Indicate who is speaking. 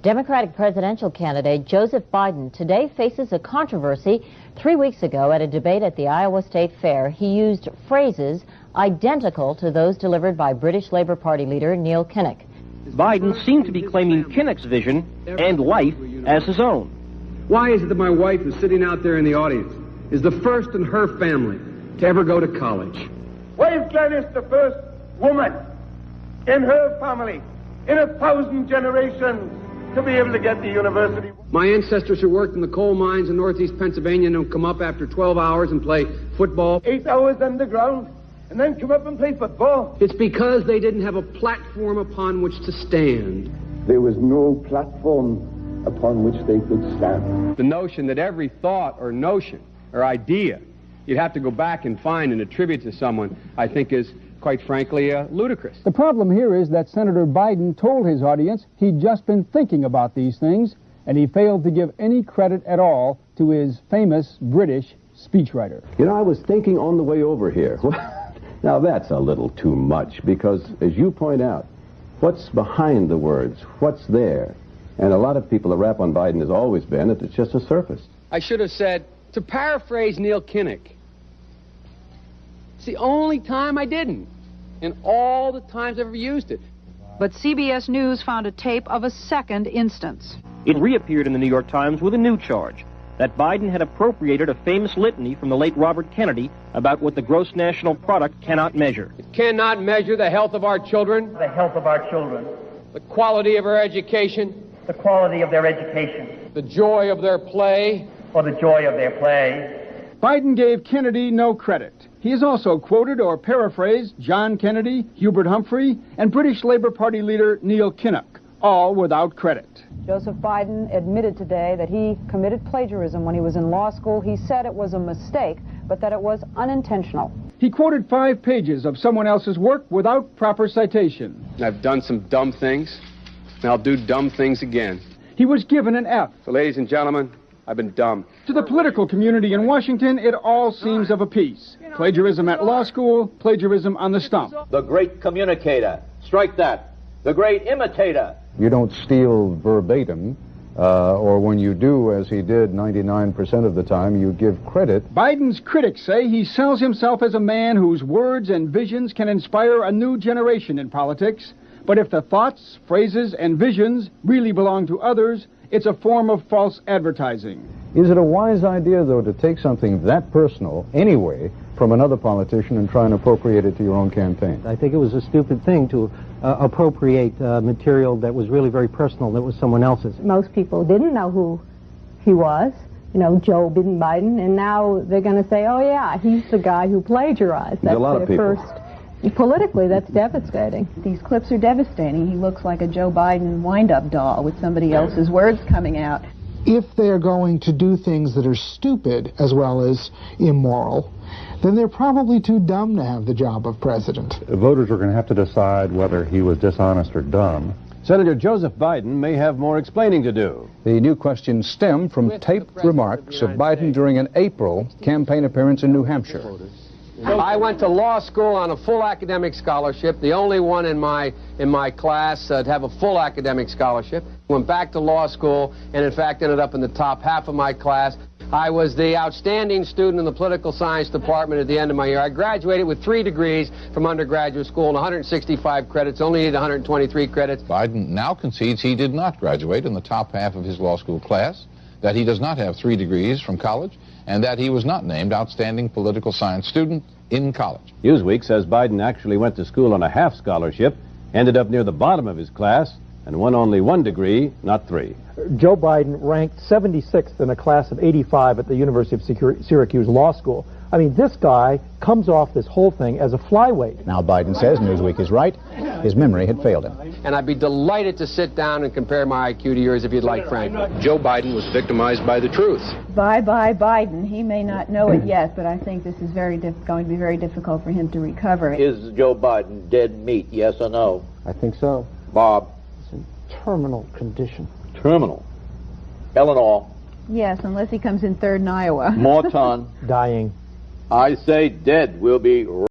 Speaker 1: Democratic presidential candidate Joseph Biden today faces a controversy. 3 weeks ago at a debate at the Iowa State Fair, he used phrases identical to those delivered by British Labour Party leader Neil Kinnock.
Speaker 2: Biden seemed to be claiming Kinnock's vision and life as his own.
Speaker 3: Why is it that my wife, who's sitting out there in the audience, is the first in her family to ever go to college?
Speaker 4: Why is Gladys the first woman in her family in 1,000 generations to be able to get to university?
Speaker 3: My ancestors who worked in the coal mines in northeast Pennsylvania don't come up after 12 hours and play football.
Speaker 4: 8 hours underground and then come up and play football.
Speaker 3: It's because they didn't have a platform upon which to stand.
Speaker 5: There was no platform upon which they could stand.
Speaker 6: The notion that every thought or notion or idea you'd have to go back and find and attribute to someone, I think is, quite frankly, ludicrous.
Speaker 7: The problem here is that Senator Biden told his audience he'd just been thinking about these things, and he failed to give any credit at all to his famous British speechwriter.
Speaker 8: You know, I was thinking on the way over here. Now, that's a little too much, because, as you point out, what's behind the words? What's there? And a lot of people, the rap on Biden has always been that it's just a surface.
Speaker 6: I should have said, to paraphrase Neil Kinnock, it's the only time I didn't, and all the times I've ever used it.
Speaker 9: But CBS News found a tape of a second instance.
Speaker 2: It reappeared in the New York Times with a new charge, that Biden had appropriated a famous litany from the late Robert Kennedy about what the gross national product cannot measure.
Speaker 6: It cannot measure the health of our children,
Speaker 4: The health of our children,
Speaker 6: the quality of our education,
Speaker 4: the quality of their education,
Speaker 6: the joy of their play,
Speaker 4: or the joy of their play.
Speaker 7: Biden gave Kennedy no credit. He has also quoted or paraphrased John Kennedy, Hubert Humphrey, and British Labour Party leader Neil Kinnock, all without credit.
Speaker 9: Joseph Biden admitted today that he committed plagiarism when he was in law school. He said it was a mistake, but that it was unintentional.
Speaker 7: He quoted 5 pages of someone else's work without proper citation.
Speaker 6: I've done some dumb things, and I'll do dumb things again.
Speaker 7: He was given an F.
Speaker 6: So, ladies and gentlemen, I've been dumb.
Speaker 7: To the political community in Washington, it all seems of a piece. Plagiarism at law school, plagiarism on the stump.
Speaker 10: The great communicator. Strike that. The great imitator.
Speaker 11: You don't steal verbatim, or when you do, as he did 99% of the time, you give credit.
Speaker 7: Biden's critics say he sells himself as a man whose words and visions can inspire a new generation in politics. But if the thoughts, phrases, and visions really belong to others, it's a form of false advertising.
Speaker 11: Is it a wise idea, though, to take something that personal, anyway, from another politician and try and appropriate it to your own campaign?
Speaker 12: I think it was a stupid thing to appropriate material that was really very personal, that was someone else's.
Speaker 13: Most people didn't know who he was, you know, Joe Biden, and now they're going to say, oh yeah, he's the guy who plagiarized.
Speaker 8: That's a lot of people.
Speaker 13: Politically, that's devastating.
Speaker 14: These clips are devastating. He looks like a Joe Biden wind-up doll with somebody else's words coming out.
Speaker 15: If they're going to do things that are stupid as well as immoral, then they're probably too dumb to have the job of president.
Speaker 16: Voters are going to have to decide whether he was dishonest or dumb.
Speaker 17: Senator Joseph Biden may have more explaining to do.
Speaker 11: The new questions stem from taped remarks of Biden during an April campaign appearance in New Hampshire.
Speaker 6: I went to law school on a full academic scholarship, the only one in my class to have a full academic scholarship. Went back to law school and in fact ended up in the top half of my class. I was the outstanding student in the political science department at the end of my year. I graduated with 3 degrees from undergraduate school and 165 credits, only needed 123 credits.
Speaker 18: Biden now concedes he did not graduate in the top half of his law school class, that he does not have 3 degrees from college, and that he was not named outstanding political science student in college.
Speaker 10: Newsweek says Biden actually went to school on a half scholarship, ended up near the bottom of his class, and won only 1 degree, not 3.
Speaker 12: Joe Biden ranked 76th in a class of 85 at the University of Syracuse Law School. I mean, this guy comes off this whole thing as a flyweight.
Speaker 11: Now Biden says Newsweek is right. His memory had failed him.
Speaker 6: And I'd be delighted to sit down and compare my IQ to yours if you'd like, Frank.
Speaker 17: Joe Biden was victimized by the truth.
Speaker 14: Bye-bye Biden. He may not know it yet, but I think this is going to be very difficult for him to recover.
Speaker 10: Is Joe Biden dead meat, yes or no?
Speaker 12: I think so.
Speaker 10: Bob?
Speaker 12: It's in terminal condition.
Speaker 10: Terminal. Eleanor?
Speaker 14: Yes, unless he comes in third in Iowa.
Speaker 10: Morton?
Speaker 12: Dying.
Speaker 10: I say dead. We'll be